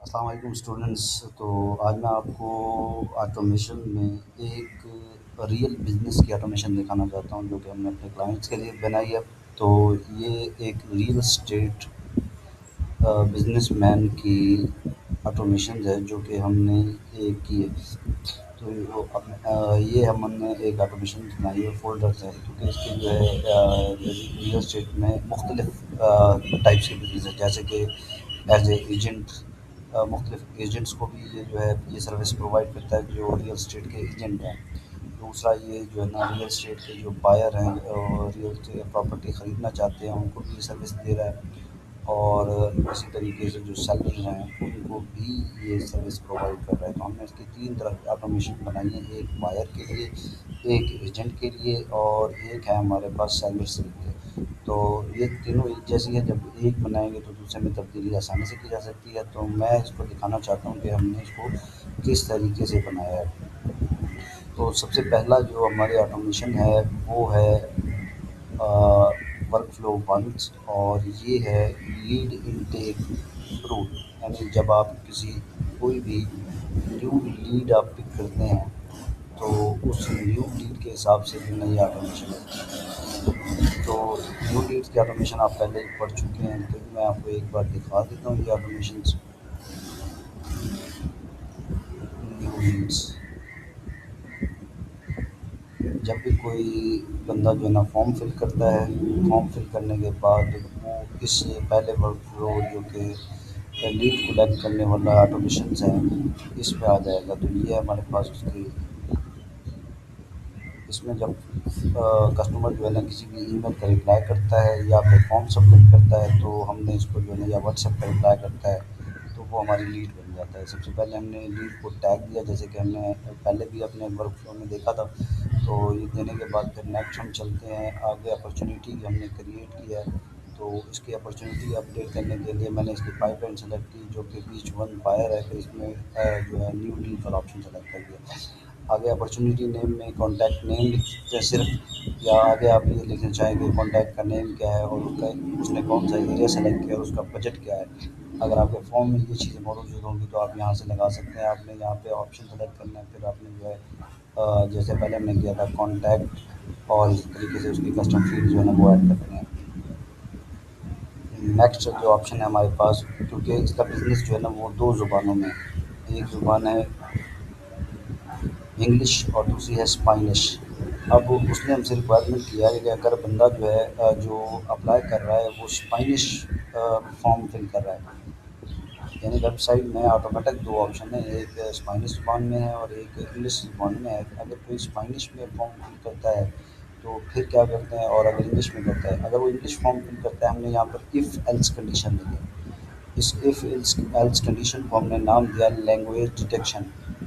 अस्सलाम वालेकुम स्टूडेंट्स। तो आज मैं आपको ऑटोमेशन में एक रियल बिज़नेस की ऑटोमेशन दिखाना चाहता हूँ जो कि हमने अपने क्लाइंट्स के लिए बनाई है। तो ये एक रियल एस्टेट बिज़नेसमैन की ऑटोमेशन है जो कि हमने एक की है। तो ये हमने एक ऑटोमेशन बनाई है फ़ोल्डर्स है क्योंकि इसके जो है रियल एस्टेट में मुख्तलिफ टाइप्स के बिज़नेस है जैसे कि एज ए एजेंट मुख्तलिफ एजेंट्स को भी ये जो है ये सर्विस प्रोवाइड करता है जो रियल एस्टेट के एजेंट हैं। दूसरा ये जो है ना रियल एस्टेट के जो बायर हैं रियल एस्टेट प्रॉपर्टी ख़रीदना चाहते हैं उनको भी ये सर्विस दे रहा है। और इसी तरीके से जो सेलर्स हैं उनको भी ये सर्विस प्रोवाइड कर रहा है। तो हमने इसकी 3 तरह की ऑटोमेशन बनाई है, एक बायर के लिए, एक एजेंट के लिए और एक है हमारे पास सेलर्स के लिए। तो ये तीनों एक जैसी हैं, जब एक बनाएँगे तो दूसरे में तब्दीली आसानी से की जा सकती है। तो मैं इसको दिखाना चाहता हूँ कि हमने इसको किस तरीके से बनाया है। तो सबसे पहला जो हमारी ऑटोमेशन है वो है वर्कफ़्लो वंस और ये है लीड इनटेक रूल। यानी जब आप किसी कोई भी न्यू लीड आप पिक करते हैं तो उस न्यू लीड के हिसाब से भी नई ऑटोमेशन है। तो न्यू लीड्स की ऑटोमेशन आप पहले ही पढ़ चुके हैं, फिर भी मैं आपको एक बार दिखा देता हूँ ये ऑटोमेशंस। न्यू लीड्स, जब भी कोई बंदा जो है ना फॉर्म फिल करता है, फॉर्म फिल करने के बाद वो इस पहले वर्कफ़्लो जो कि लीड कलेक्ट करने वाला ऑटोमेशंस है इस पे आ जाएगा। तो ये हमारे पास उसकी इसमें जब कस्टमर जो है ना किसी भी ईमेल का रिप्लाई करता है या फिर फॉर्म सबमिट करता है तो हमने इसको जो है ना या व्हाट्सएप पर रिप्लाई करता है तो वो हमारी लीड बन जाता है। सबसे पहले हमने लीड को टैग दिया जैसे कि हमने पहले भी अपने वर्कफ्लो में देखा था। तो ये देने के बाद फिर नेक्स्ट हम चलते हैं आगे, अपॉर्चुनिटी हमने क्रिएट किया है। तो इसकी अपॉर्चुनिटी अपडेट करने के लिए मैंने इसकी पाइपलाइन सेलेक्ट की जो कि ईच वन बायर है, फिर इसमें जो है न्यू लीड वाला ऑप्शन सेलेक्ट कर दिया। आगे अपॉर्चुनिटी नेम में कॉन्टैक्ट नेम लिखते हैं सिर्फ, या आगे आप ये लिखना चाहेंगे कॉन्टैक्ट का नेम क्या है और उसका उसने कौन सा एरिया सेलेक्ट किया और उसका बजट क्या है। अगर आपके फॉर्म में ये चीज़ें मौजूद होंगी तो आप यहाँ से लगा सकते हैं। आपने यहाँ पे ऑप्शन सेलेक्ट करना है, फिर आपने जो है जैसे पहले हमने किया था कॉन्टैक्ट और इसी तरीके से उसकी कस्टम फील्ड जो है ना वो ऐड करनी है। नेक्स्ट जो ऑप्शन है हमारे पास, क्योंकि इसका बिज़नेस जो है ना वो 2 ज़ुबानों में है। एक ज़ुबान है इंग्लिश और दूसरी है स्पेनिश। अब उसने हमसे रिक्वायरमेंट किया है कि अगर बंदा जो है जो अप्लाई कर रहा है वो स्पेनिश फॉर्म फिल कर रहा है, यानी वेबसाइट में ऑटोमेटिक 2 ऑप्शन है, एक स्पेनिश ज़ुबान में है और एक इंग्लिश ज़ुबान में है। अगर कोई स्पेनिश में फॉर्म फिल करता है तो फिर क्या करते हैं, और अगर इंग्लिश में करता है, अगर वो इंग्लिश फॉर्म फिल करता है हमने यहाँ पर इफ़ एल्स कंडीशन दी है। इस इफ़ एल्स एल्स कंडीशन को हमने नाम दिया लैंग्वेज डिटेक्शन,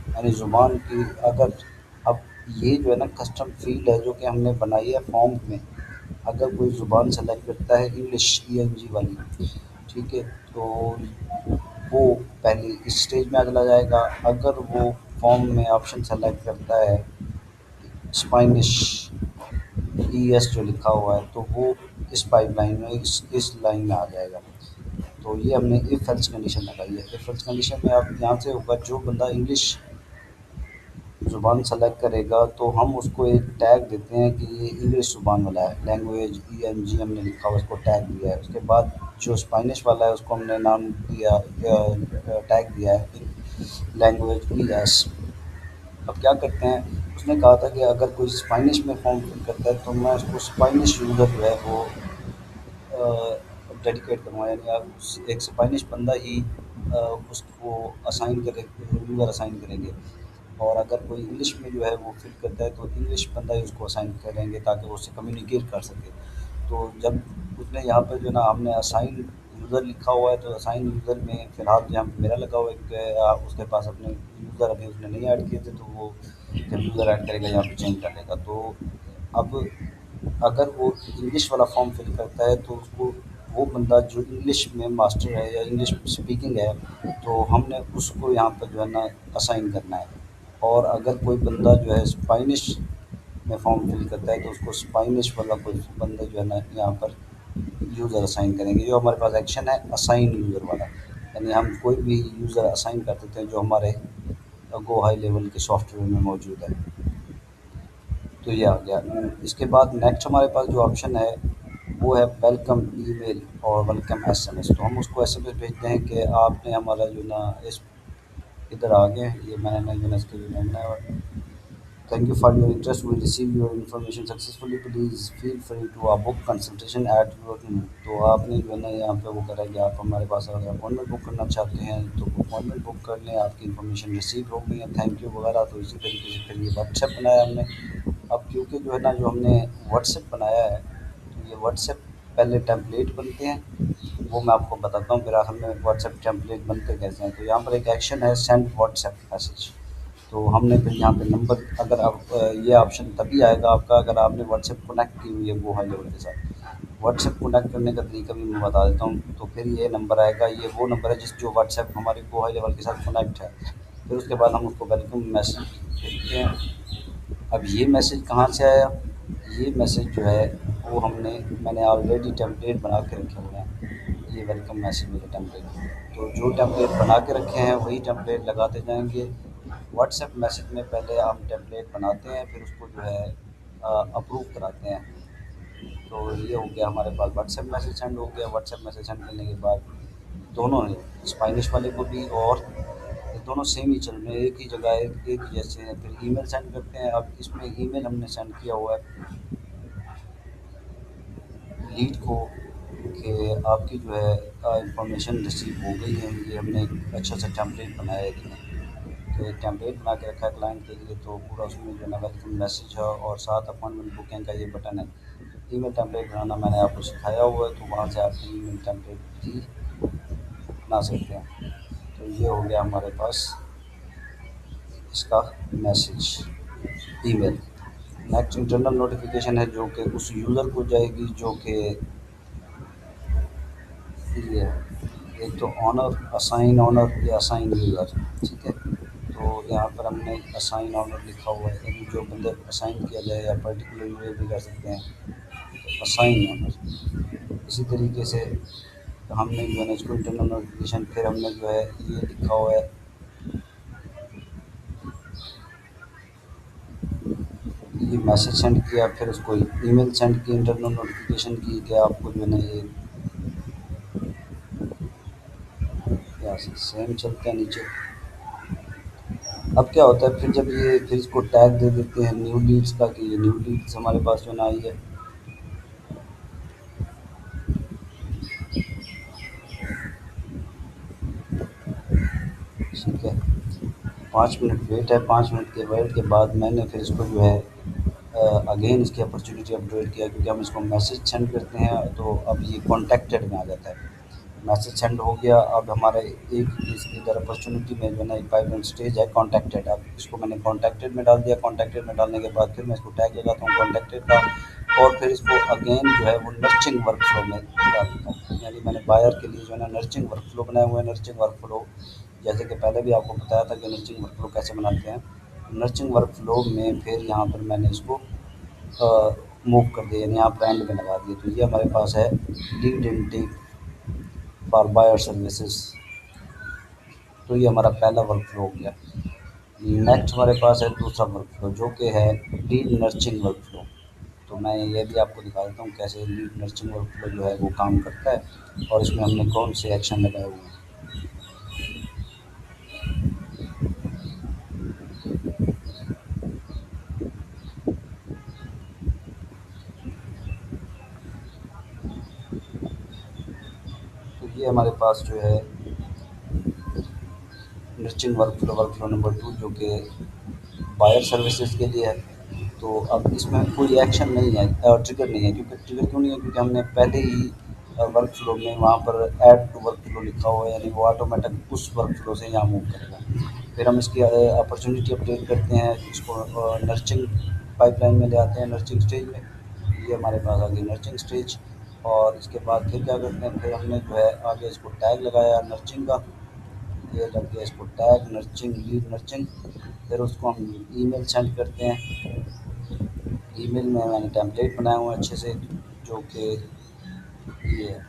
यानी ज़ुबान की अगर अब ये जो है ना कस्टम फ़ील्ड है जो कि हमने बनाई है फॉर्म में। अगर कोई ज़ुबान सेलेक्ट करता है इंग्लिश ईएनजी वाली, ठीक है, तो वो पहले इस स्टेज में आ चला जाएगा। अगर वो फॉर्म में ऑप्शन सेलेक्ट करता है स्पेनिश ईएस जो लिखा हुआ है तो वो इस पाइपलाइन में इस लाइन में आ जाएगा। तो ये हमने इफ एल्स कंडीशन लगाई है। इफ एल्स कंडीशन में अब यहाँ से होगा जो बंदा इंग्लिश ज़ुबान सेलेक्ट करेगा तो हम उसको एक टैग देते हैं कि ये इंग्लिश ज़ुबान वाला है, लैंग्वेज ईएनजी हमने लिखा हुआ उसको टैग दिया है। उसके बाद जो स्पेनिश वाला है उसको हमने नाम दिया टैग दिया है लैंग्वेज ईएस। अब क्या करते हैं, उसने कहा था कि अगर कोई स्पेनिश में फॉर्म फिल करता है तो मैं उसको स्पेनिश यूज़र जो है वो डेडिकेट करूँगा, यानी आप एक स्पेनिश बंदा ही उसको असाइन करे, यूज़र असाइन करेंगे। और अगर कोई इंग्लिश में जो है वो फिल करता है तो इंग्लिश बंदा ही उसको असाइन करेंगे ताकि वो उससे कम्युनिकेट कर सके। तो जब उसने यहाँ पे जो है ना हमने असाइन यूज़र लिखा हुआ है तो असाइन यूज़र में फ़िलहाल यहाँ पे मेरा लगा हुआ है क्योंकि उसके पास अपने यूज़र अभी उसने नहीं ऐड किए थे, तो वो जब यूज़र ऐड करेगा यहाँ पे चेंज कर देगा। तो अब अगर वो इंग्लिश वाला फॉर्म फिल करता है तो उसको वो बंदा जो इंग्लिश में मास्टर है या इंग्लिश स्पीकिंग है तो हमने उसको यहाँ पर जो है ना असाइन करना है। और अगर कोई बंदा जो है स्पेनिश में फॉर्म फिल करता है तो उसको स्पेनिश वाला कोई बंदा जो है ना यहाँ पर यूज़र असाइन करेंगे। जो हमारे पास एक्शन है असाइन यूज़र वाला। यानी हम कोई भी यूज़र असाइन कर देते हैं जो हमारे गो हाई लेवल के सॉफ्टवेयर में मौजूद है। तो ये आ गया। इसके बाद नेक्स्ट हमारे पास जो ऑप्शन है वो है वेलकम ईमेल और वेलकम एसएमएस। तो हम उसको एसएमएस भेजते हैं कि आपने हमारा जो ना इस इधर आ गए, ये मैंने जो ना इसके लिए बनाया। Thank you for your interest, we receive your information successfully, please feel free to book consultation at your. तो आपने जो है ना यहाँ पे वो करा कि आप हमारे पास अगर अपॉइंटमेंट बुक करना चाहते हैं तो अपॉइंटमेंट बुक कर लें, आपकी इन्फॉर्मेशन रिसीव हो गई है, थैंक यू वगैरह। तो इसी तरीके से फिर ये व्हाट्सएप बनाया हमने। अब क्योंकि जो है ना जो हमने व्हाट्सएप बनाया है, तो ये व्हाट्सएप पहले टेम्पलेट बनते हैं, वो मैं आपको बताता हूँ फिर हमें व्हाट्सएप टेम्पलेट बनते कैसे हैं। तो यहाँ पर एक एक्शन है सेंड व्हाट्सएप मैसेज। तो हमने फिर यहाँ पे नंबर, अगर आप ये ऑप्शन तभी आएगा आपका अगर आपने व्हाट्सएप कनेक्ट की हुई है वो हाई लेवल के साथ। व्हाट्सएप कनेक्ट करने का तरीका भी मैं बता देता हूँ। तो फिर ये नंबर आएगा, ये वो नंबर है जिस जो व्हाट्सएप हमारे गो हाई लेवल के साथ कनेक्ट है। फिर उसके बाद हम उसको वेलकम मैसेज भेजते हैं। अब ये मैसेज कहाँ से आया? ये मैसेज जो है वो मैंने ऑलरेडी टेम्पलेट बना के रखे हुए हैं। ये वेलकम मैसेज मेरे टेम्पलेट, तो जो टेम्पलेट बना के रखे हैं वही टेम्पलेट लगाते जाएंगे। व्हाट्सएप मैसेज में पहले हम टेम्पलेट बनाते हैं, फिर उसको जो है अप्रूव कराते हैं। तो ये हो गया हमारे पास व्हाट्सएप मैसेज सेंड हो गया। व्हाट्सएप मैसेज सेंड करने के बाद दोनों ने, स्पाइनिश वाले को भी और ये दोनों सेम ही चल रहे हैं, एक ही जगह एक ही जैसे हैं। फिर ईमेल सेंड करते हैं। अब इसमें ईमेल हमने सेंड किया हुआ है लीड को कि आपकी जो है इंफॉर्मेशन रिसीव हो गई है। ये हमने एक अच्छा सा टेम्पलेट बनाया है इसमें। तो एक टेम्पलेट बना के रखा है क्लाइंट के लिए, तो पूरा उसमें जो है ना वेलकम मैसेज है और साथ अपॉइंटमेंट बुकिंग का ये बटन है। ईमेल टेम्पलेट बनाना मैंने आपको सिखाया हुआ है, तो वहाँ से आप ईमेल टेम्पलेट भी बना सकते हैं। तो ये हो गया हमारे पास इसका message email. Next internal notification है जो कि उस यूज़र को जाएगी जो कि ये एक तो ऑनर, असाइन ऑनर या असाइन यूज़र, ठीक है। तो यहाँ पर हमने असाइन ऑनर लिखा हुआ है, यानी जो बंदे असाइन किया जाए, या पर्टिकुलर यूज़र भी कर सकते हैं, तो असाइन ऑनर। इसी तरीके से हमने जो है ना इसको इंटरनल नोटिफिकेशन, फिर हमने जो है ये लिखा हुआ है, ये मैसेज सेंड किया, फिर उसको ईमेल सेंड की इंटरनल नोटिफिकेशन की कि आपको जो है ना ये यहाँ से सेम चलते हैं नीचे। अब क्या होता है फिर जब ये फिर इसको टैग दे देते हैं न्यू लीड्स का कि ये न्यू लीड्स हमारे पास जो है ना आई है। ठीक है, 5 मिनट वेट है। 5 मिनट के वेट के बाद मैंने फिर इसको जो है अगेन इसकी अपॉर्चुनिटी अपडेट किया, क्योंकि हम इसको मैसेज सेंड करते हैं तो अब ये कॉन्टैक्टेड में आ जाता है। मैसेज सेंड हो गया। अब हमारे एक इसकी इधर अपॉर्चुनिटी में जो है ना एक पाइपलाइन स्टेज है कॉन्टैक्टेड। अब इसको मैंने कॉन्टैक्टेड में डाल दिया। कॉन्टैक्टेड में डालने के बाद फिर मैं इसको टैग लगाता हूँ कॉन्टैक्टेड का, और फिर इसको अगेन जो है वो नर्चिंग वर्कफ्लो में डाल देता हूँ। यानी मैंने बायर के लिए जो है ना नर्चिंग वर्कफ्लो बनाए हुए हैं। नर्चिंग वर्कफ्लो जैसे कि पहले भी आपको बताया था कि नर्चिंग वर्कफ्लो कैसे बनाते हैं। नर्चिंग वर्कफ्लो में फिर यहाँ पर मैंने इसको मूव कर दिया, यानी यहाँ पर एंड में लगा दिया। तो ये हमारे पास है lead intake for buyer services. तो ये हमारा पहला वर्कफ्लो हो गया। नेक्स्ट हमारे पास है दूसरा वर्कफ्लो जो कि है लीड नर्चिंग वर्कफ्लो। तो मैं ये भी आपको दिखा देता हूँ कैसे लीड नर्चिंग वर्कफ्लो जो है वो काम करता है और इसमें हमने कौन से एक्शन लगाए हुए हैं। तो ये हमारे पास जो है नर्चिंग वर्कफ्लो नंबर 2 जो कि बायर सर्विसेज के लिए है। तो अब इसमें कोई एक्शन नहीं है, ट्रिगर नहीं है। क्योंकि ट्रिगर क्यों नहीं है? क्योंकि हमने पहले ही वर्कफ्लो में वहाँ पर ऐड टू वर्कफ्लो लिखा हुआ है, यानी वो ऑटोमेटिक उस वर्कफ्लो से यहाँ मूव करेगा। फिर हम इसकी अपॉर्चुनिटी अपडेट करते हैं, इसको नर्चिंग पाइपलाइन में ले आते हैं, नर्चिंग स्टेज में। ये हमारे पास आ गई नर्चिंग स्टेज। और इसके बाद फिर क्या करते हैं, फिर हमने जो है आगे इसको टैग लगाया नर्चिंग का। ये लग गया इसको टैग नर्चिंग, लीड नर्चिंग। फिर उसको हम ईमेल सेंड करते हैं। ईमेल में मैंने टेम्पलेट बनाए हुए हैं अच्छे से, जो कि ये है।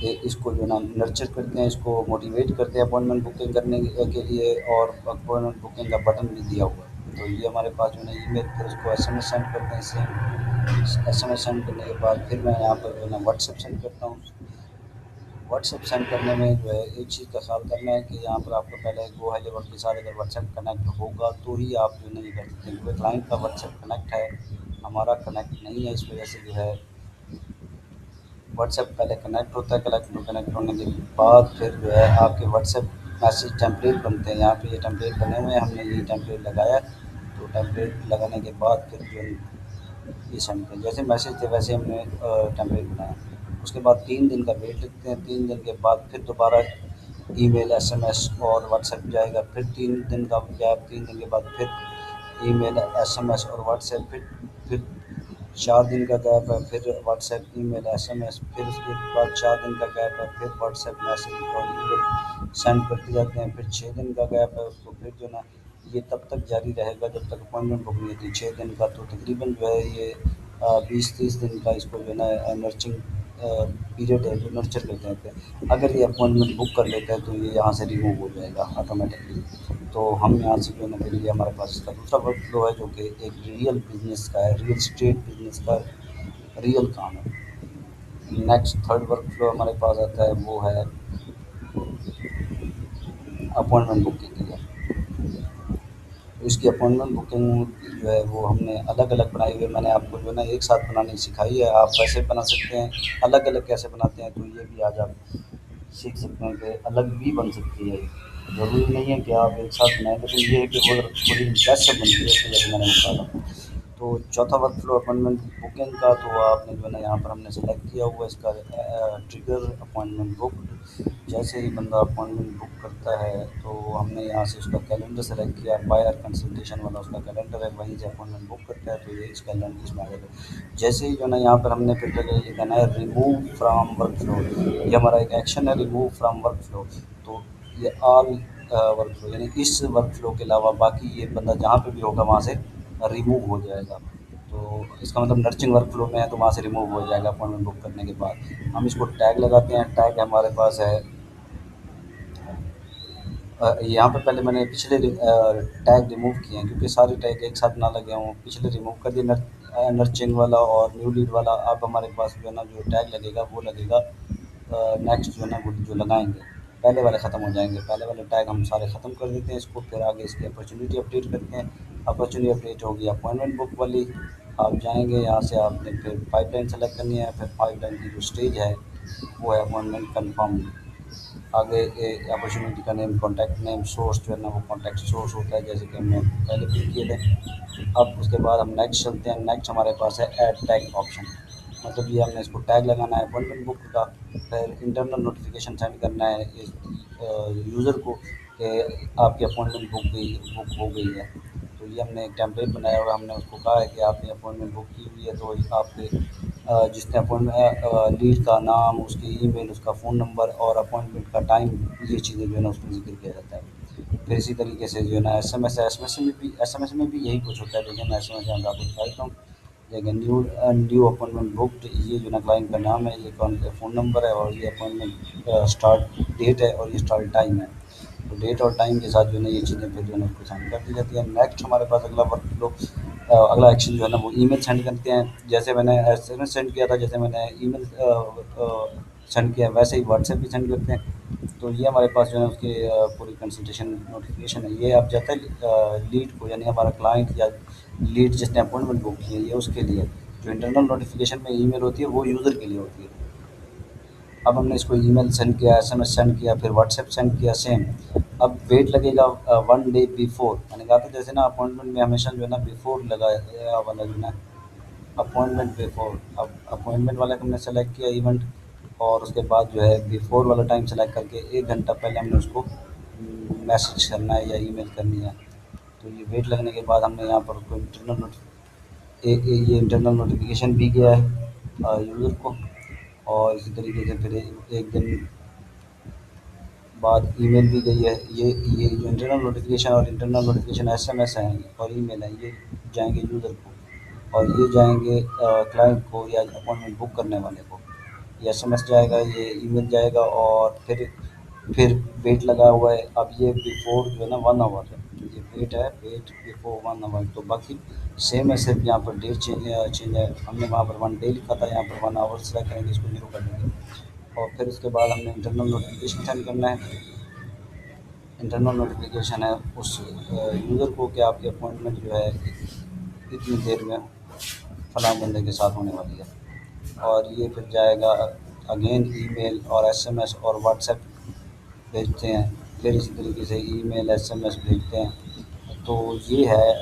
इसको जो है ना नर्चर करते हैं, इसको मोटिवेट करते हैं अपॉइंटमेंट बुकिंग करने के लिए, और अपॉइंटमेंट बुकिंग का बटन भी दिया हुआ है। तो ये हमारे पास जो है ना ईमेल, फिर उसको एसएमएस सेंड करते हैं, सेम एसएमएस सेंड करने के बाद फिर मैं यहाँ पर जो है ना व्हाट्सएप सेंड करता हूँ। व्हाट्सएप सेंड करने में जो है एक चीज़ का ख्याल करना है कि यहाँ पर आपको पहले गो हाई लेवल के साथ अगर व्हाट्सएप कनेक्ट होगा तो ही आप जो नहीं कर सकते, क्योंकि क्लाइंट का व्हाट्सएप कनेक्ट है, हमारा कनेक्ट नहीं है। इस वजह से जो है व्हाट्सएप पहले कनेक्ट होता है, कनेक्ट होने के बाद फिर जो है आपके व्हाट्सएप मैसेज टेम्पलेट बनते हैं। यहाँ पे ये टेम्पलेट बने हुए हैं, हमने ये टेम्पलेट लगाया। तो टेम्पलेट लगाने के बाद फिर जो ये सेंड करें, जैसे मैसेज थे वैसे हमने टेम्पलेट बनाया। उसके बाद 3 दिन का वेट लिखते हैं, 3 दिन के बाद फिर दोबारा ईमेल, एसएमएस और व्हाट्सएप जाएगा। फिर 3 दिन का गैप, 3 दिन के बाद फिर ईमेल, एसएमएस और व्हाट्सएप, फिर 4 दिन का गैप है, फिर व्हाट्सएप, ईमेल, एसएमएस, फिर उसके बाद 4 दिन का गैप है, फिर व्हाट्सएप मैसेज और ईमेल सेंड करते जाते हैं। फिर 6 दिन का गैप है, उसको फिर जो है ना ये तब तक जारी रहेगा जब तक अपॉइंटमेंट बुक नहीं होती, 6 दिन का। तो तकरीबन जो है ये 20-30 दिन का इसको जो है ना नर्चिंग पीरियड है, जो नर्चर करते हैं। अगर ये अपॉइंटमेंट बुक कर लेता है तो ये यहाँ से रिमूव हो जाएगा ऑटोमेटिकली। तो हम यहाँ से जो है ना फिर ये हमारे पास इसका दूसरा वर्क फ्लो है, जो कि एक रियल बिज़नेस का है, रियल एस्टेट बिज़नेस का रियल काम है। नेक्स्ट थर्ड वर्क फ्लो हमारे पास आता है, वो है अपॉइंटमेंट बुकिंग की है। तो इसकी अपॉइंटमेंट बुकिंग जो है वो हमने अलग-अलग बनाई हुई है। मैंने आपको जो है ना एक साथ बनानी सिखाई है, आप वैसे बना सकते हैं, अलग-अलग कैसे बनाते हैं तो ये भी आज आप सीख सकते हैं कि अलग भी बन सकती है। ज़रूरी नहीं है कि आप एक साथ बनाएँ, लेकिन ये है कि वो थोड़ी कैसे बनती है इसको जैसे मैंने बताया। तो चौथा वर्क फ्लो अपॉइंटमेंट बुकिंग का, तो आपने जो है ना यहाँ पर हमने सेलेक्ट किया हुआ है इसका ट्रिगर अपॉइंटमेंट बुक। जैसे ही बंदा अपॉइंटमेंट बुक करता है तो हमने यहाँ से उसका कैलेंडर सेलेक्ट किया, बायर कंसल्टेशन वाला उसका कैलेंडर है, वहीं से अपॉइंटमेंट बुक करता है तो ये इस कैलेंडर इसमें आ जाएगा। जैसे ही जो है ना यहाँ पर हमने फिर जगह ये कहना है रिमूव फ्रॉम वर्क फ्लो, ये हमारा एक एक्शन है, रिमूव फ्रॉम वर्क फ्लो। तो ये ऑल वर्क फ्लो यानी इस वर्क फ्लो के अलावा बाकी ये बंदा जहाँ पे भी होगा वहाँ से रिमूव हो जाएगा। तो इसका मतलब नर्चिंग वर्क फ्लो में है तो वहाँ से रिमूव हो जाएगा अपॉइंटमेंट बुक करने के बाद। हम इसको टैग लगाते हैं, टैग हमारे पास है यहाँ पे पहले मैंने पिछले टैग रिमूव किए हैं क्योंकि सारे टैग एक साथ ना लगे हों, पिछले रिमूव कर दिए, नर्चिंग वाला और न्यू लीड वाला। अब हमारे पास जो है ना जो टैग लगेगा वो लगेगा नेक्स्ट जो है ना वो जो लगाएंगे, पहले वाले ख़त्म हो जाएंगे, पहले वाले टैग हम सारे ख़त्म कर देते हैं इसको। फिर आगे इसकी अपॉर्चुनिटी अपडेट करते हैं, अपॉर्चुनिटी अपडेट होगी अपॉइंटमेंट बुक वाली। आप जाएंगे यहाँ से, आपने फिर पाइपलाइन सेलेक्ट करनी है, फिर पाइपलाइन की जो स्टेज है वो है अपॉइंटमेंट कन्फर्म। आगे अपॉर्चुनिटी का नेम, कॉन्टैक्ट नेम, सोर्स जो है ना वो कॉन्टैक्ट सोर्स होता है, जैसे कि हमने पहले भी किए थे। अब उसके बाद हम नेक्स्ट चलते हैं। नेक्स्ट हमारे पास है ऐड टैग ऑप्शन, मतलब ये हमने इसको टैग लगाना है अपॉइंटमेंट बुक का। फिर इंटरनल नोटिफिकेशन सेंड करना है इस यूज़र को कि आपकी अपॉइंटमेंट बुक हो गई है। तो ये हमने एक टेम्पलेट बनाया हुआ है, हमने उसको कहा है कि आपने अपॉइंटमेंट बुक की हुई है तो आपके जिसने अपॉइंटमेंट लीड का नाम, उसकी ईमेल, उसका फ़ोन नंबर और अपॉइंटमेंट का टाइम, ये चीज़ें जो है ना उसमें ज़िक्र किया जाता है। फिर इसी तरीके से जो है ना एसएमएस है, एसएमएस में भी यही कुछ होता है, लेकिन एसएमएस में आपको दिखाता हूँ। देखिए न्यू अपॉइंटमेंट बुक्ड, ये जो ना क्लाइंट का नाम है, ये फ़ोन नंबर है और ये अपॉइंटमेंट स्टार्ट डेट है और ये स्टार्ट टाइम है। तो डेट और टाइम के साथ जो है ना ये चीज़ें फिर जो है ना उसको सेंड कर दी जाती है। नेक्स्ट हमारे पास अगला वर्क फ्लो, अगला एक्शन जो है ना वो ईमेल सेंड करते हैं। जैसे मैंने एसएमएस सेंड किया था, जैसे मैंने ईमेल सेंड किया, वैसे ही व्हाट्सएप भी सेंड करते हैं। तो ये हमारे पास जो है उसकी पूरी कंसल्टेशन नोटिफिकेशन है। ये अब जाता है लीड को, यानी हमारा क्लाइंट या लीड जिसने अपॉइंटमेंट बुक की है ये उसके लिए। जो इंटरनल नोटिफिकेशन में ईमेल होती है वो यूज़र के लिए होती है। अब हमने इसको ईमेल सेंड किया, एसएमएस सेंड किया, फिर व्हाट्सएप सेंड किया सेम। अब वेट लगेगा 1 डे बिफोर। मैंने कहा था जैसे ना अपॉइंटमेंट में हमेशा जो है ना बिफोर लगाया वाला जो है ना अपॉइंटमेंट बिफोर। अब अपॉइंटमेंट वाला हमने सेलेक्ट किया इवेंट, और उसके बाद जो है बिफोर वाला टाइम सेलेक्ट करके 1 घंटा पहले हमने उसको मैसेज करना है या ईमेल करनी है। तो ये वेट लगने के बाद हमने यहाँ पर उसको इंटरनल ये इंटरनल नोटिफिकेशन भी गया है यूज़र को, और इसी तरीके से फिर एक दिन बाद ईमेल भी गई है। ये जो इंटरनल नोटिफिकेशन और इंटरनल नोटिफिकेशन एसएमएस हैं और ईमेल हैं, ये जाएंगे यूज़र को और ये जाएंगे क्लाइंट को या अपॉइंटमेंट बुक करने वाले को। ये एसएमएस जाएगा, ये ईमेल जाएगा और फिर वेट लगा हुआ है। अब ये बिफोर जो है ना 1 आवर है, ये वेट है, वेट बिफोर 1 आवर। तो बाकी सेम है, सिर्फ यहाँ पर डेट चेंज है। हमने वहाँ पर 1 डे लिखा था, यहाँ पर 1 आवर सेलेक्ट करेंगे, इसको 0 कर देंगे और फिर उसके बाद हमने इंटरनल नोटिफिकेशन सेंड करना है। इंटरनल नोटिफिकेशन है उस यूज़र को कि आपकी अपॉइंटमेंट जो है इतनी देर में फ़लाँ बंदे के साथ होने वाली है। और ये फिर जाएगा अगेन ईमेल और एसएमएस और व्हाट्सएप भेजते हैं, फिर इसी तरीके से ईमेल एसएमएस भेजते हैं। तो ये है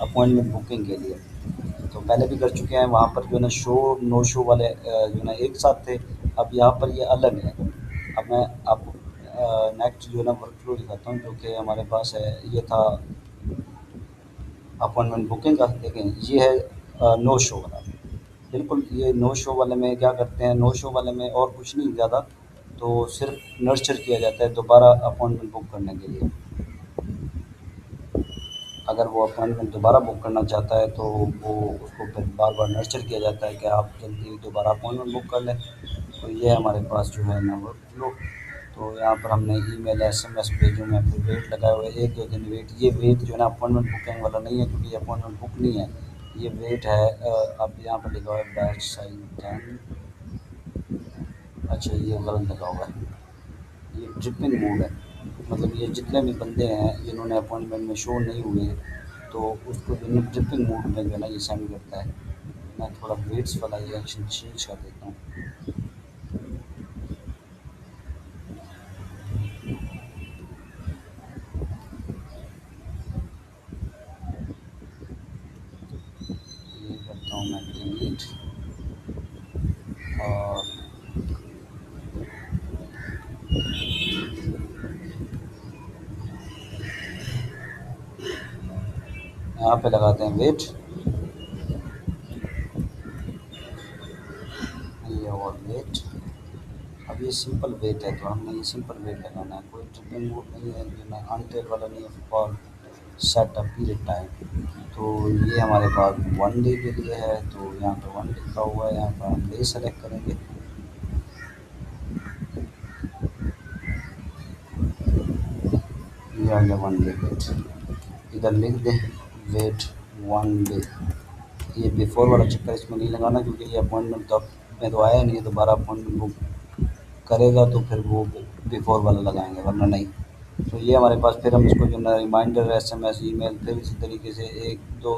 अपॉइंटमेंट बुकिंग के लिए। तो पहले भी कर चुके हैं, वहाँ पर जो है ना शो नो शो वाले जो है ना एक साथ थे, अब यहाँ पर ये अलग है। अब मैं आपको नेक्स्ट जो है ना वर्कफ्लो दिखाता हूँ जो कि हमारे पास है। ये था अपॉइंटमेंट बुकिंग का, देखें ये है नो शो वाला। बिल्कुल ये नो शो वाले में क्या करते हैं, नो शो वाले में और कुछ नहीं ज़्यादा, तो सिर्फ नर्चर किया जाता है दोबारा अपॉइंटमेंट बुक करने के लिए। अगर वो अपॉइंटमेंट दोबारा बुक करना चाहता है तो वो उसको फिर बार बार नर्चर किया जाता है कि आप जल्दी दोबारा अपॉइंटमेंट बुक कर लें। तो ये हमारे पास जो है ना वर्कफ्लो। तो यहाँ पर हमने ईमेल एसएमएस भेजूँ मैं, फिर वेट लगाया हुआ है 1-2 दिन वेट। ये वेट जो है ना अपॉइंटमेंट बुकिंग वाला नहीं है, क्योंकि ये अपॉइंटमेंट बुक नहीं है, ये वेट है। अब यहाँ पर लिखा हुआ है बैच साइन 10। अच्छा ये गलत लगा हुआ है, ये ट्रिपिंग मोड है। मतलब ये जितने भी बंदे हैं जिन्होंने अपॉइंटमेंट में शो नहीं हुए, तो उसको जो है ट्रिपिंग मोड में जो है ना ये सेंड करता है। मैं थोड़ा वेट्स वाला ये एक्शन चेंज कर देता हूँ। ये करता हूँ मैं डिलीट और यहाँ पे लगाते हैं वेट, ये और वेट। अब ये सिंपल वेट है, तो हमने ये सिंपल वेट लगाना है, कोई ट्रिपिंग मोड नहीं है, जो ना अनटिल वाला नहीं है और सेट अ पीरियड टाइम। तो ये हमारे पास 1 डे के लिए है, तो यहाँ पे 1 लिखा हुआ है, यहाँ पर हम डे सेलेक्ट करेंगे। ये आ गया 1 डे वेट, इधर लिख दें वेट 1 डे। ये बिफोर वाला चक्कर इसमें नहीं लगाना, क्योंकि ये अपॉइंटमेंट तो में तो आया नहीं है, दोबारा अपॉइंटमेंट बुक करेगा तो फिर वो बिफोर वाला लगाएंगे, वरना नहीं। तो ये हमारे पास फिर हम इसको जो है रिमाइंडर एसएमएस ईमेल फिर इसी तरीके से 1-2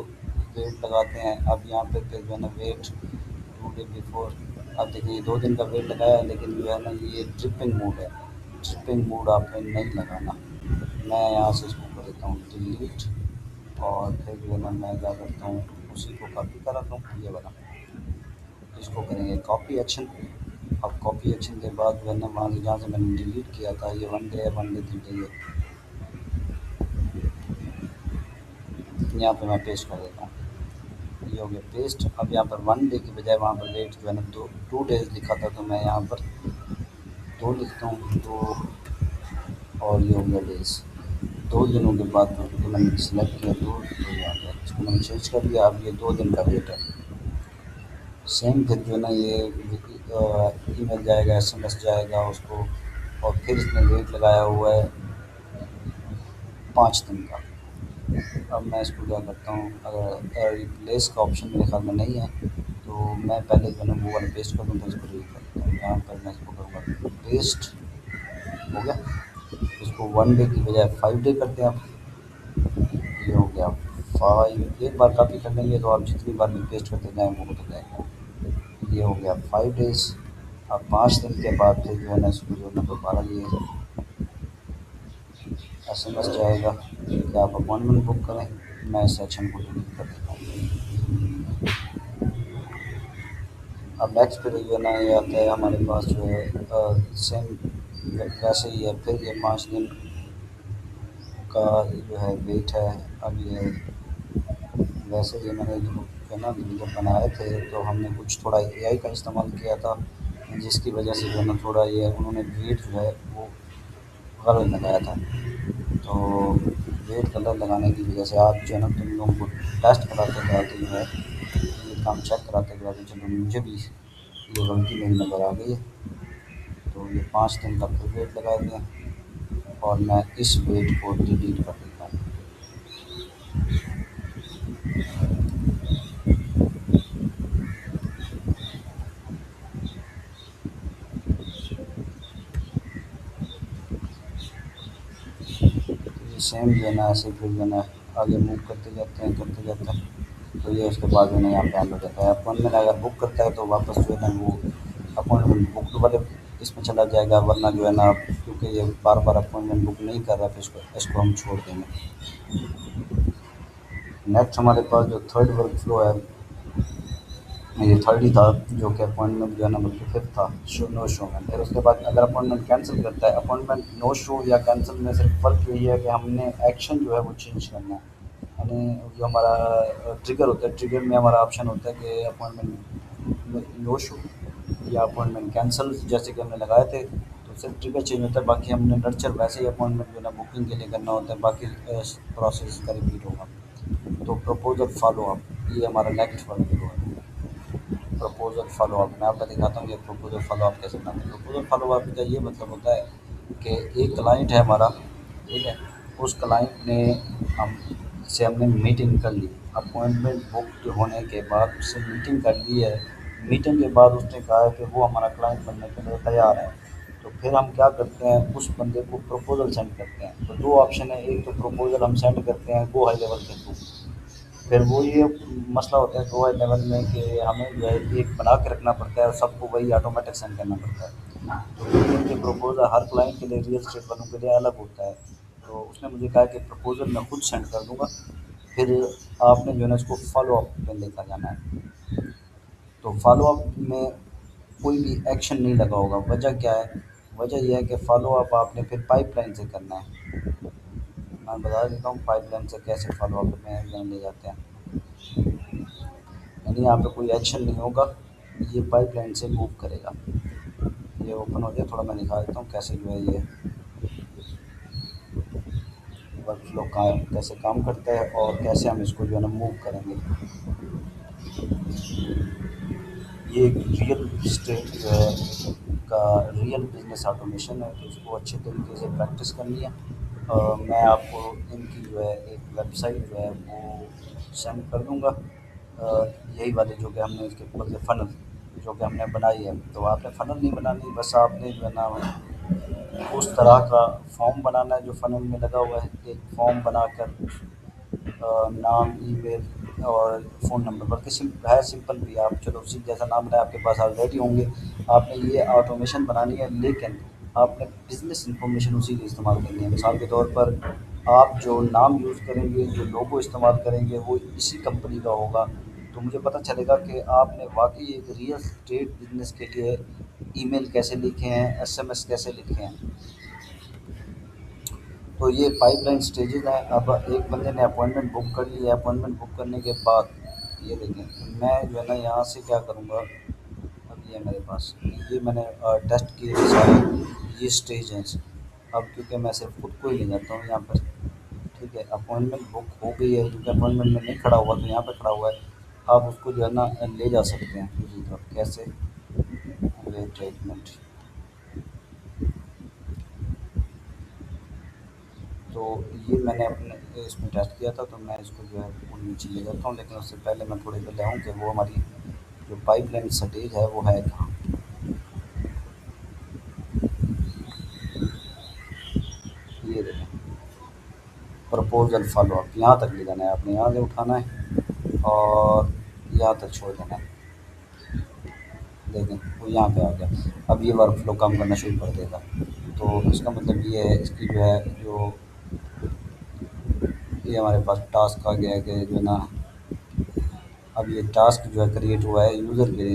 वेट लगाते हैं। अब यहाँ पे फिर जो है ना वेट 2 डे बिफोर। अब देखिए ये 2 दिन का वेट लगाया है, लेकिन जो है ना ये ट्रिपिंग मोड है, ट्रिपिंग मोड आपने नहीं लगाना। मैं यहाँ से इसको कर देता हूँ डिलीट और फिर जो है ना मैं क्या करता हूँ उसी को कॉपी कराता हूँ, ये वाला। इसको करेंगे कॉपी एक्शन। अब कॉपी एक्शन के बाद जो है ना वहाँ से जहाँ से मैंने डिलीट किया था, ये 1 डे है, 1 डे 3 डे यहाँ पे मैं पेस्ट कर देता हूँ। ये हो गया पेस्ट। अब यहाँ पर 1 डे की बजाय वहाँ पर डेट जो है ना 2 डेज़ लिखा था, तो मैं यहाँ पर 2 लिखता हूँ, 2। और ये हो गया डेज़, 2 दिनों के बाद जो मैंने सेलेक्ट किया 2, तो ये आ गया, इसको मैंने चेंज कर दिया। अब ये 2 दिन का वेट है। सेम फिर जो है ना ये ईमेल जाएगा, एसएमएस जाएगा उसको, और फिर इसने वेट लगाया हुआ है 5 दिन का। अब मैं इसको क्या करता हूँ, अगर रिप्लेस का ऑप्शन मेरे ख्याल में नहीं है, तो मैं पहले जो है ना वो वाला पेस्ट कर दूँ, तो इसको डिलीट कर देता हूँ। यहाँ पर मैं इसको करूँगा पेस्ट, हो गया। इसको 1 डे की बजाय 5 डे करते हैं आप। ये हो गया 5, एक बार कॉपी कर लेंगे तो आप जितनी बार भी पेस्ट करते जाएँ वो होता जाएगा। ये हो गया 5 डेज़। अब 5 दिन के बाद फिर जो है ना इसको जो है ना दोबारा ये एसएमएस जाएगा कि आप अपॉइंटमेंट बुक करें। मैं इस सेक्शन को डिलीट कर देता हूँ। अब नेक्स्ट फिर जो है ना ये आता है हमारे पास जो है सेम वैसे ही है। फिर ये 5 दिन का जो है वेट है। अब ये वैसे ही मैंने जो है ना जब बनाए थे तो हमने कुछ थोड़ा एआई का इस्तेमाल किया था, जिसकी वजह से जो है ना थोड़ा ये उन्होंने वेट जो है वो गलत लगाया था। तो वेट गलत लगाने की वजह से आप जो है ना तुम लोगों को टेस्ट कराते कराते जो है ये काम चेक कराते कराते चलो मुझे भी ये गलती मेरी नज़र आ गई है, तो ये 5 दिन का फिर वेट लगा दें और मैं इस वेट को डिलीट कर देता हूँ। ये सेम जो है ना ऐसे फिर जो है ना आगे मूव करते जाते हैं, तो ये उसके बाद जो है ना यहाँ पे एंड हो जाता है। अपॉइंटमेंट अगर बुक करता है तो वापस जो है ना वो अपॉइंटमेंट बुक वाले इसमें चला जाएगा, वरना जो है ना क्योंकि ये बार-बार अपॉइंटमेंट बुक नहीं कर रहा है, तो इसको हम छोड़ देंगे। नेक्स्ट हमारे पास जो थर्ड वर्क फ्लो है, ये थर्ड ही था, जो कि अपॉइंटमेंट जो है ना बल्कि फिफ्थ था, नो शो में। फिर उसके बाद अगर अपॉइंटमेंट कैंसिल करता है, अपॉइंटमेंट नो शो या कैंसिल में सिर्फ फ़र्क यही है कि हमने एक्शन जो है वो चेंज करना है। यानी जो हमारा ट्रिगर होता है, ट्रिगर में हमारा ऑप्शन होता है कि अपॉइंटमेंट नो शो या अपॉइंटमेंट कैंसिल, जैसे कि हमने लगाए थे, तो सिर्फ ट्रिगर चेंज होता है, बाकी हमने नर्चर वैसे ही अपॉइंटमेंट जो है ना बुकिंग के लिए करना होता है, बाकी प्रोसेस का रिपीट होगा। तो प्रपोजल फॉलो अप, ये हमारा नेक्स्ट वर्क फ्लो है। प्रपोज़ल फ़ॉलो अप मैं आपको दिखाता हूँ कि प्रपोज़ल फ़ॉलो अप कैसे बनाते हैं। प्रपोज़ल फ़ॉलो अप का ये मतलब होता है कि एक क्लाइंट है हमारा, ठीक है? उस क्लाइंट ने हम से हमने मीटिंग कर ली, अपॉइंटमेंट बुक्ड होने के बाद उससे मीटिंग कर ली है। मीटिंग के बाद उसने कहा है कि वो हमारा क्लाइंट बनने के लिए तैयार है। तो फिर हम क्या करते हैं, उस बंदे को प्रपोज़ल सेंड करते हैं। तो 2 ऑप्शन है, एक तो प्रपोज़ल हम सेंड करते हैं गो हाई लेवल के थ्रू। फिर वो ये मसला होता है गो लेवल में कि हमें जो है एक बना के रखना पड़ता है और सबको वही ऑटोमेटिक सेंड करना पड़ता है। तो मीटिंग के प्रपोज़ल हर क्लाइंट के लिए, रियल एस्टेट वालों के लिए अलग होता है। तो उसने मुझे कहा कि प्रपोज़ल मैं खुद सेंड कर दूँगा, फिर आपने जो है ना इसको फ़ॉलो अप पे लेकर जाना है। तो फ़ॉलो अप में कोई भी एक्शन नहीं लगा होगा, वजह क्या है? वजह ये है कि फ़ॉलो अप आपने फिर पाइपलाइन से करना है। मैं बता देता हूँ पाइपलाइन से कैसे फ़ॉलो अप में ले जाते हैं। यानी यहाँ पे कोई एक्शन नहीं होगा, ये पाइपलाइन से मूव करेगा। ये ओपन हो जाए, थोड़ा मैं दिखा देता हूँ कैसे जो है ये वर्कफ्लो कैसे काम करता है और कैसे हम इसको जो है ना मूव करेंगे। ये एक रियल स्टेट जो है का रियल बिजनेस ऑटोमेशन है, तो इसको अच्छे तरीके से प्रैक्टिस करनी है। मैं आपको इनकी जो है एक वेबसाइट जो है वो सेंड कर दूँगा, यही वाली जो कि हमने इसके बदले फ़नल जो कि हमने बनाई है। तो आपने फ़नल नहीं बनानी, बस आपने जो है ना उस तरह का फॉर्म बनाना है जो फ़नल में लगा हुआ है। एक फॉर्म बनाकर नाम, ईमेल और फ़ोन नंबर, बल्कि सिंपल भी है। आप चलो उसी जैसा नाम बनाया, आपके पास ऑलरेडी होंगे। आपने ये ऑटोमेशन बनानी है, लेकिन आपने बिज़नेस इन्फॉर्मेशन उसी की इस्तेमाल करनी है। मिसाल के तौर पर आप जो नाम यूज़ करेंगे, जो लोगो इस्तेमाल करेंगे, वो इसी कंपनी का होगा। तो मुझे पता चलेगा कि आपने वाक़ई एक रियल एस्टेट बिज़नेस के लिए ईमेल कैसे लिखे हैं, एसएमएस कैसे लिखे हैं। तो ये पाइपलाइन स्टेजेज़ हैं। अब एक बंदे ने अपॉइंटमेंट बुक कर ली है, अपॉइंटमेंट बुक करने के बाद ये देखें, मैं जो है ना यहाँ से क्या करूँगा, अब ये मेरे पास ये मैंने टेस्ट किए थे सारे, ये स्टेज हैं। अब क्योंकि मैं सिर्फ खुद को ही ले जाता हूँ यहाँ पर, ठीक है? अपॉइंटमेंट बुक हो गई है, क्योंकि अपॉइंटमेंट में नहीं खड़ा हुआ तो यहाँ पे खड़ा हुआ है। आप उसको जो है ना ले जा सकते हैं दूसरी तरफ, कैसे? वेट एक मिनट। तो ये मैंने अपने इसमें टेस्ट किया था, तो मैं इसको जो है वो नीचे ले जाता हूँ, लेकिन उससे पहले मैं थोड़ी देर आऊँ कि वो हमारी जो पाइपलाइन स्टेज है वो है कहाँ। ये देखें, प्रपोजल फॉलो अप, यहाँ तक ले जाना है आपने, यहाँ से उठाना है और यहाँ तक छोड़ देना है। देखें वो यहाँ पे आ गया। अब ये वर्क फ्लो काम करना शुरू कर देगा। तो इसका मतलब ये है, इसकी जो है जो ये हमारे पास टास्क आ गया है कि जो है ना, अब ये टास्क जो है क्रिएट हुआ है यूज़र के लिए।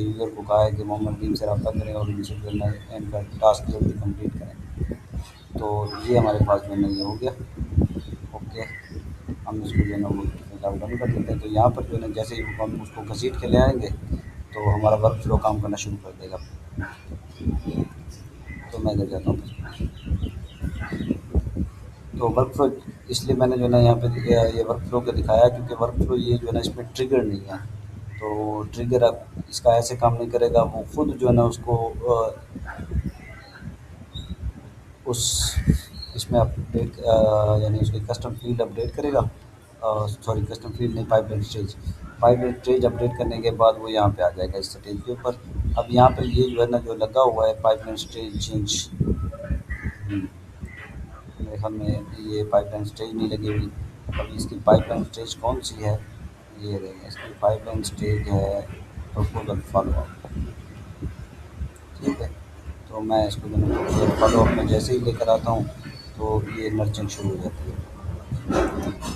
यूज़र को कहा है कि मोहम्मद नदीम से रब्ता करें और इनसे जो है ना इनका टास्क जल्दी कंप्लीट करें। तो ये हमारे पास जो है ना ये हो गया। ओके, हम इसको जो है ना वो फिलहाल डन कर देते हैं। तो यहाँ पर जो है ना जैसे ही हम उसको घसीट के ले आएँगे, तो हमारा वर्क फ्लो काम करना शुरू कर देगा। तो मैं इधर जाता हूँ। तो वर्क फ्लो इसलिए मैंने जो है ना यहाँ पे ये वर्क फ्लो का दिखाया, क्योंकि वर्क फ्लो ये जो है ना इसमें ट्रिगर नहीं है। तो ट्रिगर अब इसका ऐसे काम नहीं करेगा, वो खुद जो है ना उसको उस इसमें अपडेट यानी उसकी कस्टम फ़ील्ड अपडेट करेगा, सॉरी कस्टम फ़ील्ड नहीं, पाइपलाइन स्टेज अपडेट करने के बाद वो यहाँ पे आ जाएगा इस स्टेज के ऊपर। अब यहाँ पे ये जो है ना जो लगा हुआ है पाइपलाइन स्टेज चेंज, मेरे ख्याल में ये पाइपलाइन स्टेज नहीं लगी हुई। अभी इसकी पाइपलाइन स्टेज कौन सी है, ये रही इसकी पाइपलाइन स्टेज है प्रपोजल फॉलो अप। ठीक है, तो मैं इसको जो है प्रपोजल फॉलो अप में जैसे ही लेकर आता हूँ तो ये नर्चरिंग शुरू हो जाती है।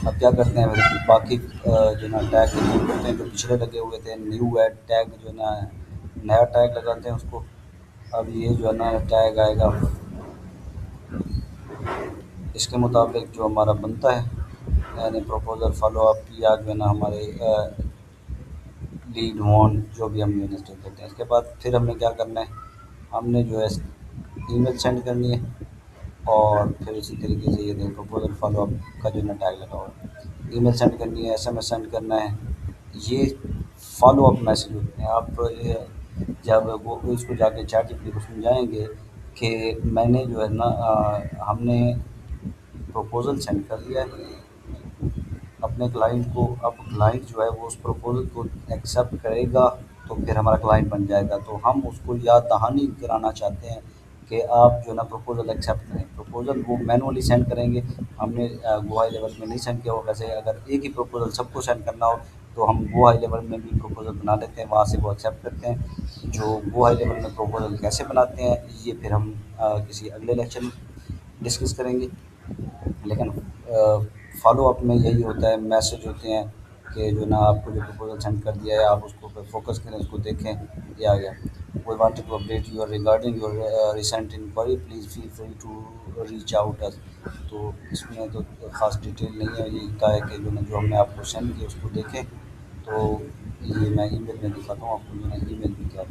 अब क्या करते हैं फिर बाकी जो ना टैग रिमूव करते हैं जो पिछले लगे हुए थे, न्यू ऐड टैग जो है ना नया टैग लगाते हैं उसको। अब ये जो है ना टैग आएगा इसके मुताबिक जो हमारा बनता है, यानी प्रपोजल फॉलो अप या जो है ना हमारे लीड ऑन जो भी हम यूनिट देते हैं। इसके बाद फिर हमने क्या करना है, हमने जो है ईमेल सेंड करनी है और फिर इसी तरीके से ये देखो प्रपोजल फॉलो अप का जो है ना टैग लगा हुआ है, ईमेल सेंड करनी है, एसएमएस सेंड करना है। ये फॉलो अप मैसेज होते हैं। आप जब वो इसको जाके चैट जीपीटी को समझाएंगे कि मैंने जो है ना हमने प्रपोजल सेंड कर दिया है अपने क्लाइंट को, अब क्लाइंट जो है वो उस प्रपोज़ल को एक्सेप्ट करेगा तो फिर हमारा क्लाइंट बन जाएगा। तो हम उसको याद दहानी कराना चाहते हैं कि आप जो है ना प्रपोज़ल एक्सेप्ट करें। प्रपोज़ल वो मैनुअली सेंड करेंगे, हमने गो हाई लेवल में नहीं सेंड किया होगा। वैसे अगर एक ही प्रपोज़ल सबको सेंड करना हो तो हम गो हाई लेवल में भी प्रपोज़ल बना लेते हैं, वहाँ से वो एक्सेप्ट करते हैं। जो गो हाई लेवल में प्रपोज़ल कैसे बनाते हैं ये फिर हम किसी अगले लेक्चर में डिस्कस करेंगे। लेकिन फॉलो अप में यही होता है, मैसेज होते हैं कि जो ना आपको जो प्रपोज़ल सेंड कर दिया है आप उसको पे फ़ोकस करें, उसको देखें, ये आ गया। We wanted to update you regarding your recent inquiry please feel free to reach out us. तो इसमें तो ख़ास डिटेल नहीं है, ये कहा है कि जो ना जो हमने आपको सेंड किया उसको देखें। तो ये मैं ईमेल में दिखाता हूँ आपको जो है ईमेल में क्या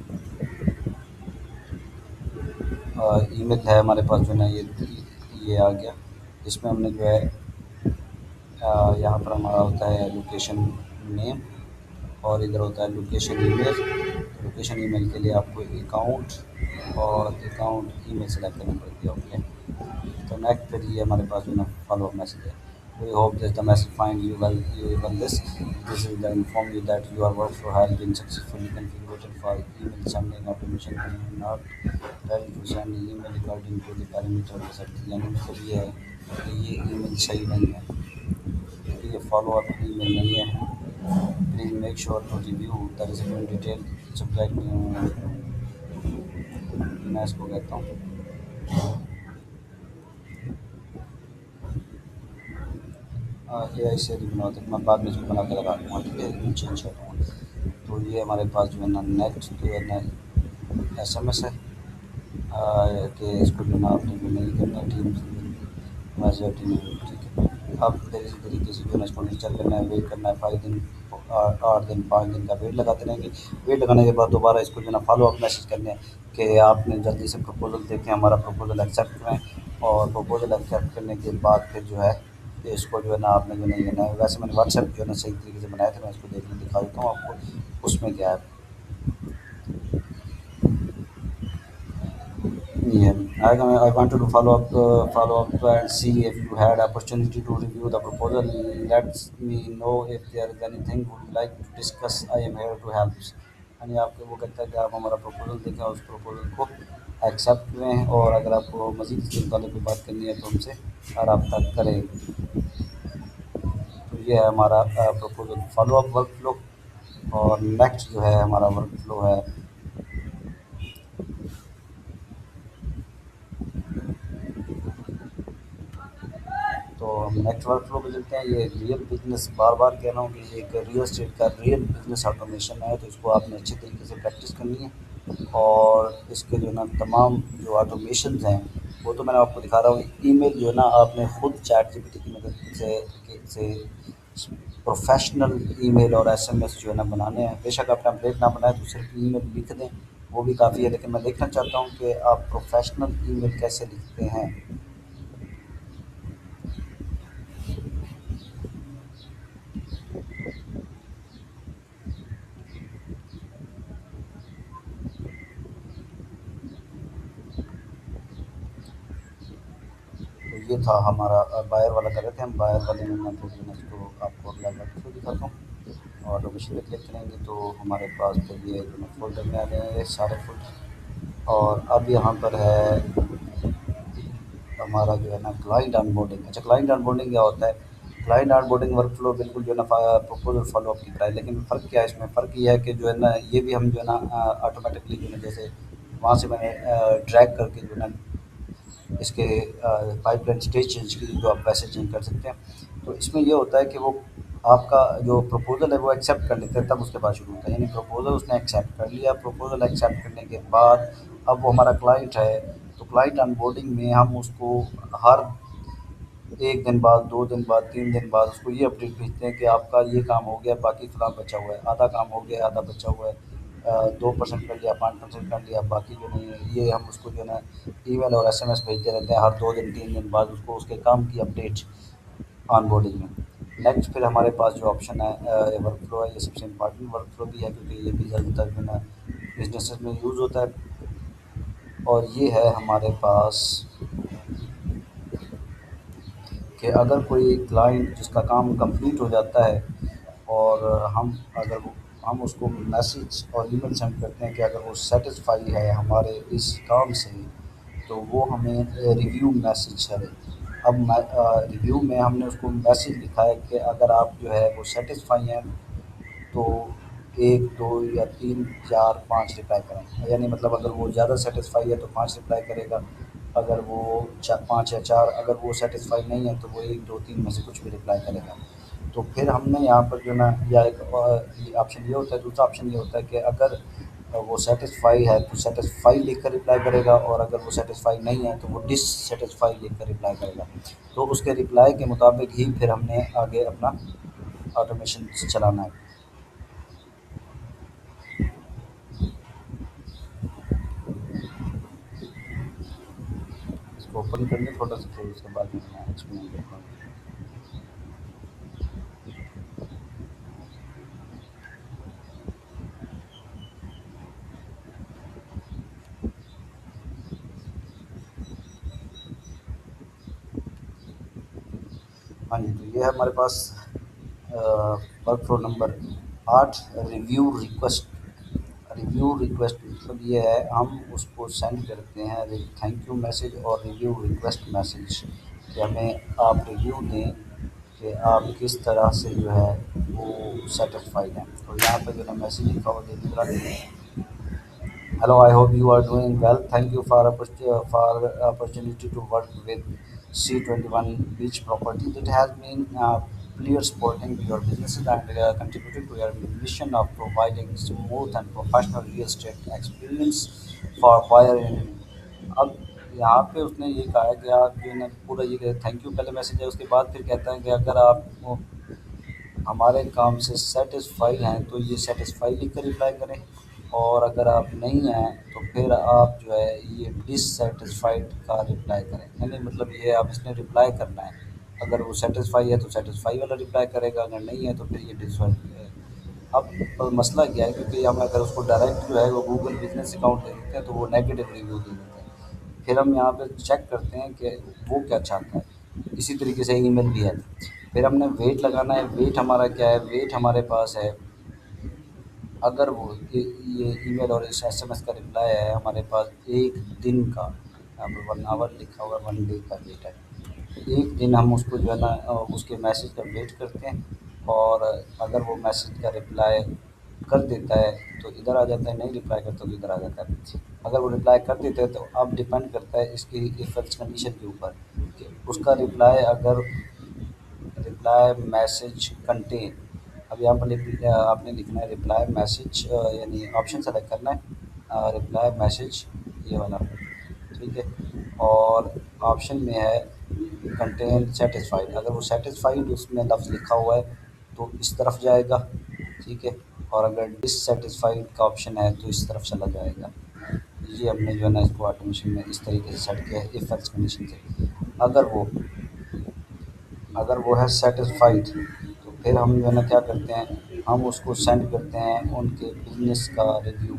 ईमेल है हमारे पास जो ना ये आ गया। इसमें हमने जो है यहाँ पर हमारा होता है लोकेशन नेम और इधर होता है लोकेशन ईमेल। लोकेशन ईमेल के लिए आपको अकाउंट और अकाउंट ईमेल सेलेक्ट करना पड़ती है। ओके, तो नेक्स्ट फिर ये हमारे पास जो ना फॉलो अप मैसेज है। We hope that the message find you well you well this is the inform you that your workflow has been successfully configured for email sending automation and not ready to send email according to the parameter set। यानी मतलब ये है कि ये email सही नहीं है, क्योंकि ये फॉलो अप ईमेल नहीं है। Please make sure to review the receiving detail subject. मैं इसको कहता हूँ एआई से भी बनाते हैं, मैं बाद में इसको बना के लगा दूँगा। ठीक है, चेंज कर दूँगा। तो ये हमारे पास जो है ना नेक्स्ट जो है ना एसएमएस है कि इसको जो ना आपने जो नहीं करना टीम मैसेज टीम। ठीक है, अब इसी तरीके से जो है इसको इंस्टॉल करना है, वेट करना है 5 दिन 8 दिन 5 दिन का वेट लगाते रहेंगे। वेट लगाने के बाद दोबारा इसको जो है ना फॉलो अप मैसेज करने हैं कि आपने जल्दी से प्रपोज़ल देखें, हमारा प्रपोज़ल एक्सेप्ट करें। और प्रपोज़ल एक्सेप्ट करने के बाद फिर जो है इसको जो है ना आपने जो नहीं लेना है। वैसे मैंने व्हाट्सएप जो है ना सही तरीके से बनाया था, मैं इसको देखने दिखा देता हूँ आपको उसमें क्या है। Yeah, I wanted to follow up and see if you had opportunity to review the proposal. Let me know if there is anything would like to discuss. I am here to help. यानी आपको वो कहता है कि आप हमारा proposal देखें और उस प्रपोजल को एक्सेप्ट करें, और अगर आपको मज़ीद इस मुताले पे बात करनी है तो हमसे रब्ता करें। तो ये है हमारा proposal follow up work flow. और नेक्स्ट जो है हमारा वर्क फ्लो है, तो हम नेक्स्ट वर्क फ्लो पे चलते हैं। ये रियल बिज़नेस, बार बार कह रहा हूँ कि ये एक रियल एस्टेट का रियल बिज़नेस ऑटोमेशन है, तो इसको आपने अच्छे तरीके से प्रैक्टिस करनी है। और इसके जो है ना तमाम जो ऑटोमेशंस हैं वो तो मैंने आपको दिखा रहा हूँ। ईमेल जो है ना आपने खुद चैट जीपीटी की मदद से प्रोफेशनल ईमेल और एसएमएस जो है ना बनाने हैं। बेशक आप टेम्पलेट ना बनाएं तो सिर्फ ईमेल लिख दें, वो भी काफ़ी है, लेकिन मैं देखना चाहता हूँ कि आप प्रोफेशनल ईमेल कैसे लिखते हैं। ये था हमारा बायर वाला कर रहे थे हम, बायर वाले में मैं फिर जो है ना इसको आपको अप्लाई करके फिर दिखाता हूँ। और लोकेशन पे क्लिक करेंगे तो हमारे पास फिर ये जो है फ़ोल्डर में आ जाएँगे सारे फ़ोल्डर। और अब यहाँ पर है हमारा जो है ना क्लाइंट ऑनबोर्डिंग। अच्छा, क्लाइंट ऑनबोर्डिंग क्या होता है? क्लाइंट ऑनबोर्डिंग वर्कफ़्लो बिल्कुल जो है ना प्रपोज़ल फ़ॉलो-अप की तरह है, लेकिन फ़र्क क्या है इसमें? फ़र्क ये है कि जो है ना ये भी हम जो है ना ऑटोमेटिकली जो है ना जैसे वहाँ से मैंने ड्रैग करके जो है ना इसके पाइपलाइन स्टेज चेंज की तो आप वैसे चेंज कर सकते हैं। तो इसमें ये होता है कि वो आपका जो प्रपोज़ल है वो एक्सेप्ट कर लेते हैं, तब उसके बाद शुरू होता है। यानी प्रपोज़ल उसने एक्सेप्ट कर लिया, प्रपोज़ल एक्सेप्ट करने के बाद अब वो हमारा क्लाइंट है, तो क्लाइंट ऑनबोर्डिंग में हम उसको हर 1 दिन बाद, 2 दिन बाद, 3 दिन बाद उसको ये अपडेट भेजते हैं कि आपका ये काम हो गया, बाकी फलाँ बचा हुआ है, आधा काम हो गया, आधा बचा हुआ है। 2% कर लिया, 5% कर लिया, बाकी जो नहीं है, ये हम उसको जो है ना ईमेल और एसएमएस भेजते रहते हैं हर 2 दिन, 3 दिन बाद उसको उसके काम की अपडेट ऑनबोर्डिंग में। नेक्स्ट फिर हमारे पास जो ऑप्शन है वर्कफ़्लो है, ये सबसे इम्पोर्टेंट वर्कफ़्लो भी है क्योंकि ये भी ज़्यादातर जो है ना बिज़नेसेस में यूज़ होता है। और ये है हमारे पास कि अगर कोई क्लाइंट जिसका काम कंप्लीट हो जाता है और हम उसको मैसेज और ईमेल सेंड करते हैं कि अगर वो सेटिस्फाई है हमारे इस काम से, तो वो हमें रिव्यू मैसेज करे। अब रिव्यू में हमने उसको मैसेज लिखा है कि अगर आप जो है वो सेटिस्फाई हैं तो 1, 2 या 3, 4, 5 रिप्लाई करें। यानी मतलब अगर वो ज़्यादा सेटिस्फाई है तो 5 रिप्लाई करेगा, अगर वो 5 या 4, अगर वो सेटिस्फाई नहीं है तो वो 1, 2, 3 में से कुछ भी रिप्लाई करेगा। तो फिर हमने यहाँ पर जो है ना या एक ये ऑप्शन ये होता है, दूसरा ऑप्शन ये होता है कि अगर वो सेटिस्फाई है तो सेटिस्फाई लिख कर रिप्लाई करेगा, और अगर वो सेटिस्फाई नहीं है तो वो डिससैटिस्फाई लिख कर रिप्लाई करेगा। तो उसके रिप्लाई के मुताबिक ही फिर हमने आगे अपना ऑटोमेशन चलाना है। इसको ओपन कर लें थोड़ा सा, फिर उसके बाद में मैं एक्सप्लेन करता हूँ। हाँ जी, तो ये है हमारे पास work flow number 8, review request. Review request मतलब ये है हम उसको सेंड करते हैं थैंक यू मैसेज और रिव्यू रिक्वेस्ट मैसेज कि हमें आप रिव्यू दें कि आप किस तरह से जो है वो सेटिस्फाइड हैं। तो यहाँ पे जो है मैसेज लिखा हुआ देखिए, hello, I hope you are doing well. Thank you for opportunity to work with C21 Beach Property. It has been clear supporting your businesses and contributed to your mission of providing smooth and professional real estate experience for buyer in. अब यहाँ पे उसने ये कहा है कि आप जो है ना पूरा ये थैंक यू पहले मैसेज है, उसके बाद फिर कहता है कि अगर आप हमारे काम से सेटिस्फाई हैं तो ये सेटिस्फाई लिख कर रिप्लाई करें, और अगर आप नहीं हैं तो फिर आप जो है ये डिससेटिस्फाइड का रिप्लाई करें। यानी मतलब ये आप इसने रिप्लाई करना है, अगर वो सेटिस्फाई है तो सेटिस्फाई वाला रिप्लाई करेगा, अगर नहीं है तो फिर ये डिससेटिस्फाइड। अब मसला क्या है, क्योंकि हम अगर उसको डायरेक्ट जो है वो गूगल बिजनेस अकाउंट दे देते हैं तो वो नेगेटिव रिव्यू दे देते हैं। फिर हम यहाँ पे चेक करते हैं कि वो क्या चाहता है। इसी तरीके से ईमेल भी है। फिर हमने वेट लगाना है। वेट हमारा क्या है? वेट हमारे पास है, अगर वो ये ईमेल और इस एसएमएस का रिप्लाई है हमारे पास 1 दिन का, यहाँ पे 1 आवर लिखा हुआ है, 1 डे का वेट है। 1 दिन हम उसको जो है ना उसके मैसेज का वेट करते हैं, और अगर वो मैसेज का रिप्लाई कर देता है तो इधर आ जाता है, नहीं रिप्लाई करता तो इधर आ जाता है। अगर वो रिप्लाई कर देते हैं तो अब डिपेंड करता है इसकी इफ एल्स कंडीशन के ऊपर कि उसका रिप्लाई अगर रिप्लाई मैसेज कंटेन, अब यहाँ पर आपने लिखना है रिप्लाई मैसेज, यानी ऑप्शन सेलेक्ट करना है रिप्लाई मैसेज ये वाला, ठीक है। और ऑप्शन में है कंटेन सेटिस्फाइड, अगर वो सेटिस्फाइड उसमें लफ्ज़ लिखा हुआ है तो इस तरफ जाएगा, ठीक है। और अगर डिससेटिस्फाइड का ऑप्शन है तो इस तरफ चला जाएगा। ये हमने जो है ना इसको ऑटोमेशन में इस तरीके से सेट किया है इफ एल्स कंडीशन से। अगर वो अगर वो है सेटिस्फाइड तो फिर हम जो है ना क्या करते हैं, हम उसको सेंड करते हैं उनके बिज़नेस का रिव्यू।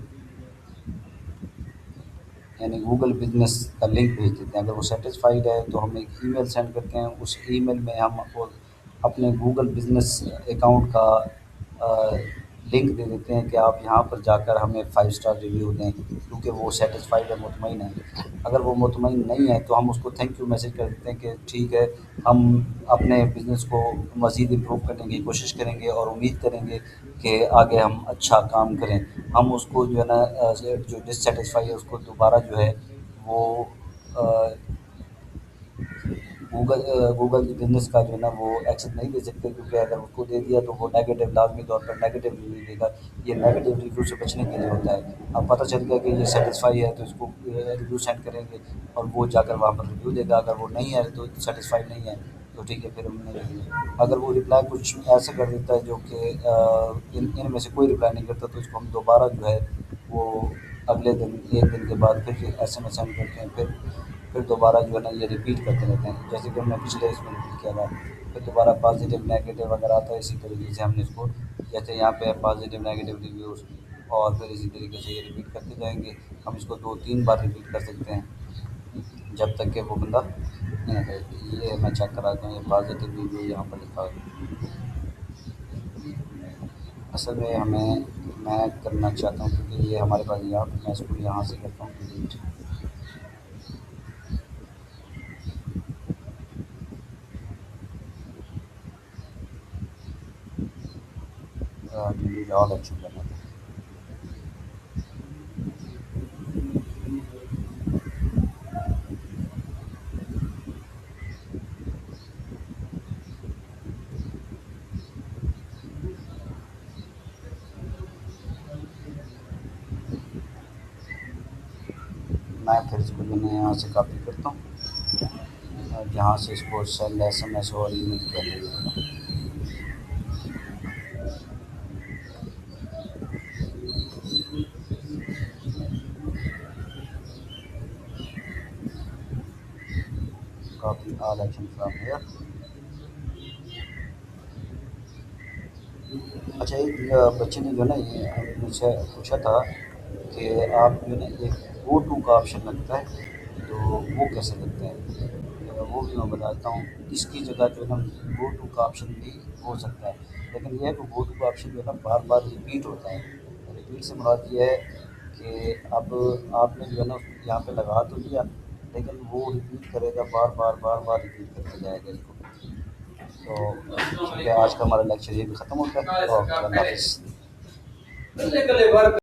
यानी गूगल बिज़नेस का लिंक भेज देते हैं। अगर वो सैटिस्फाइड है तो हम एक ईमेल सेंड करते हैं, उस ईमेल में हम वो अपने गूगल बिज़नेस अकाउंट का अ, लिंक दे देते हैं कि आप यहाँ पर जाकर हमें 5 स्टार रिव्यू दें, क्योंकि वो सैटिस्फाइड है, मुतमईन है। अगर वो मुतमईन नहीं है तो हम उसको थैंक यू मैसेज कर देते हैं कि ठीक है, हम अपने बिज़नेस को मज़ीद इम्प्रूव करने की कोशिश करेंगे और उम्मीद करेंगे कि आगे हम अच्छा काम करें। हम उसको जो है ना जो डिससैटिस्फाई है उसको दोबारा जो है वो अ, गूगल बिज़नेस का जो है ना वो एक्सेस नहीं दे सकते, क्योंकि अगर उसको दे दिया तो वो नेगेटिव लाज़मी तौर पर नेगेटिव रिव्यू देगा। ये नेगेटिव रिव्यू से बचने के लिए होता है। अब पता चल गया कि ये सैटिस्फाई है तो इसको रिव्यू सेंड करेंगे और वो जाकर वहाँ पर रिव्यू देगा। अगर वो नहीं है तो सैटिस्फाइड नहीं है तो ठीक है, फिर हम नहीं देंगे। अगर वो रिप्लाई कुछ ऐसा कर देता है जो कि इनमें से कोई रिप्लाई नहीं करता, तो इसको हम दोबारा जो है वो अगले दिन 1 दिन के बाद फिर एसएमएस सेंड करते हैं। फिर दोबारा जो है ना ये रिपीट करते रहते हैं, जैसे कि हमने पिछले इसमें रिपीट किया था। फिर दोबारा पॉजिटिव नेगेटिव अगर आता है इसी तरीके से हमने इसको, जैसे यहाँ पे है पॉजिटिव नेगेटिव रिव्यूज़, और फिर इसी तरीके से ये रिपीट करते जाएँगे। हम इसको 2-3 बार रिपीट कर सकते हैं जब तक कि वो बंदा नहीं आता है। ये मैं चेक करा दूँ, ये पॉजिटिव रिव्यू यहाँ पर लिखा है। असल में मैं करना चाहता हूँ, क्योंकि ये हमारे पास यहाँ मैं इसको यहाँ से करता हूँ डिलीट। डिलीट ऑल ऑप्शन करना था। मैं फिर इसको जो है यहाँ से कॉपी करता हूँ और यहाँ से इसको सेंड एसएमएस और ईमेल कर देता हूँ। Copy all action from here. अच्छा, एक बच्चे ने जो है ना ये मुझसे पूछा था कि आप जो है ना एक गो टू का ऑप्शन लगता है, तो वो कैसे लगता है? वो भी मैं बताता हूँ। इसकी जगह जो है ना गो टू का ऑप्शन भी हो सकता है, लेकिन ये है कि गो टू का ऑप्शन जो है ना बार-बार रिपीट होता है। रिपीट से मुराद ये है कि अब आपने जो है ना यहाँ पे लगा तो दिया, लेकिन वो रिपीट करेगा बार-बार, बार-बार रिपीट करते जाएगा इसको। तो ठीक है, आज का हमारा लेक्चर यहीं पे ख़त्म होता है। ओके, अल्लाह हाफ़िज़।